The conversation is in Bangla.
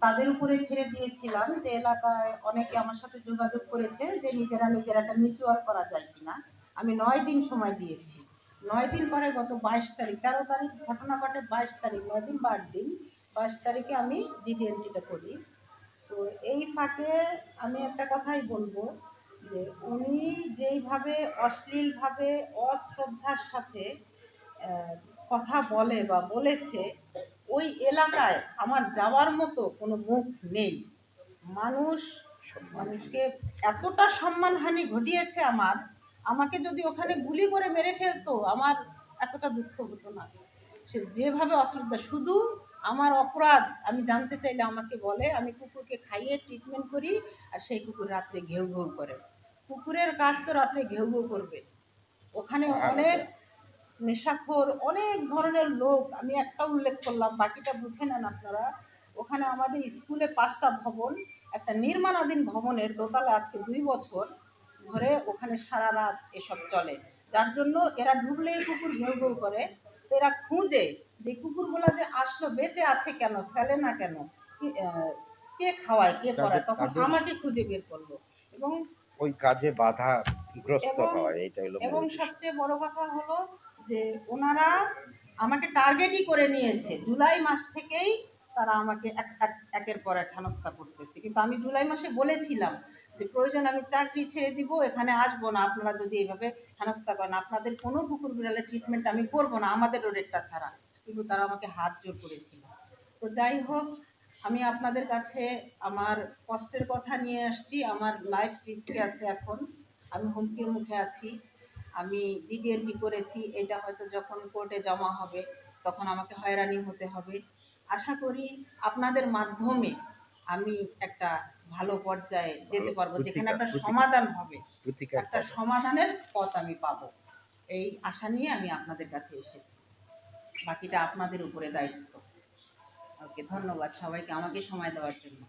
তাদের উপরে ছেড়ে দিয়েছিলাম যে এলাকায় অনেকে আমার সাথে যোগাযোগ করেছে যে নিজেরা একটা মিউচুয়াল করা যায় কিনা। আমি 9 দিন সময় দিয়েছি। 9 দিন পরে গত 22 তারিখ, 13 তারিখ ঘটনা ঘটে, 22 তারিখ, 9 দিন বা 8 দিন, 22 তারিখে আমি জিডিএনটিটা করি। তো এই ফাঁকে আমি একটা কথাই বলবো যে উনি যেইভাবে অশ্লীলভাবে অশ্রদ্ধার সাথে কথা বলে বা বলেছে, ওই এলাকায় আমার যাওয়ার মতো কোনো মুখ নেই। মানুষকে এতটা সম্মানহানি ঘটিয়েছে আমাকে যদি ওখানে গুলি করে মেরে ফেলতো আমার এতটা দুঃখ হতো না। সে যেভাবে অশ্রদ্ধা, শুধু আমার অপরাধ আমি জানতে চাইলে আমাকে বলে, আমি কুকুরকে খাইয়ে ট্রিটমেন্ট করি আর সেই কুকুর রাত্রে ঘেউ ঘেউ করে। কুকুরের কাজ তো রাত্রে ঘেউ ঘেউ করবে। ওখানে অনেক নেশাখোর, অনেক ধরনের লোক, আমি একটা উল্লেখ করলাম, বাকিটা বুঝে নেন আপনারা। ওখানে আমাদের স্কুলে 5টা ভবন, একটা নির্মাণাধীন ভবনের দোতলা আজকে 2 বছর ধরে ওখানে সারা রাত এসব চলে, যার জন্য এরা ঢুকলেই কুকুর ঘেউ ঘেউ করে। তো এরা খুঁজে যে কুকুরগুলো যে আসলো বেঁচে আছে কেন, ফেলে না কেন, কে খাওয়ায়, কে পড়ায়, তখন আমাকে খুঁজে বের করলো। এবং ওই কাজে বাধাগ্রস্ত এবং হয়, এটা হলো এবং মূল বিষয়। সবচেয়ে বড় কথা হলো যে ওনারা আমাকে টার্গেটই করে নিয়েছে। জুলাই মাস থেকেই তারা আমাকে একের পর এক হেনস্থা করতেছে। কিন্তু আমি জুলাই মাসে বলেছিলাম যে প্রয়োজন আমি চাকরি ছেড়ে দিব, এখানে আসবো না আপনারা যদি এইভাবে হেনস্থা করেন, আপনাদের কোনো কুকুর বিড়ালের ট্রিটমেন্ট আমি করবো না, আমাদেরও রেটটা ছাড়া। কিন্তু তারা আমাকে হাত জোর করেছিল। তো যাই হোক, আমি আপনাদের কাছে আমার কষ্টের কথা নিয়ে আসছি। আমার লাইফ রিস্কে আছে এখন, আমি হুমকির মুখে আছি। আমি জিডিএনটি করেছি, এটা হয়তো যখন কোর্টে জমা হবে তখন আমাকে হয়রানি হতে হবে। আশা করি আপনাদের মাধ্যমে আমি একটা ভালো পর্যায়ে যেতে পারবো, যেখানে একটা সমাধান হবে, প্রতিকার একটা পাবেন। সমাধানের পথ আমি পাবো। এই আশা নিয়ে আমি আপনাদের কাছে এসেছি। বাকিটা আপনাদের উপরে দায়িত্ব। ওকে, ধন্যবাদ সবাইকে আমাকে সময় দেওয়ার জন্য।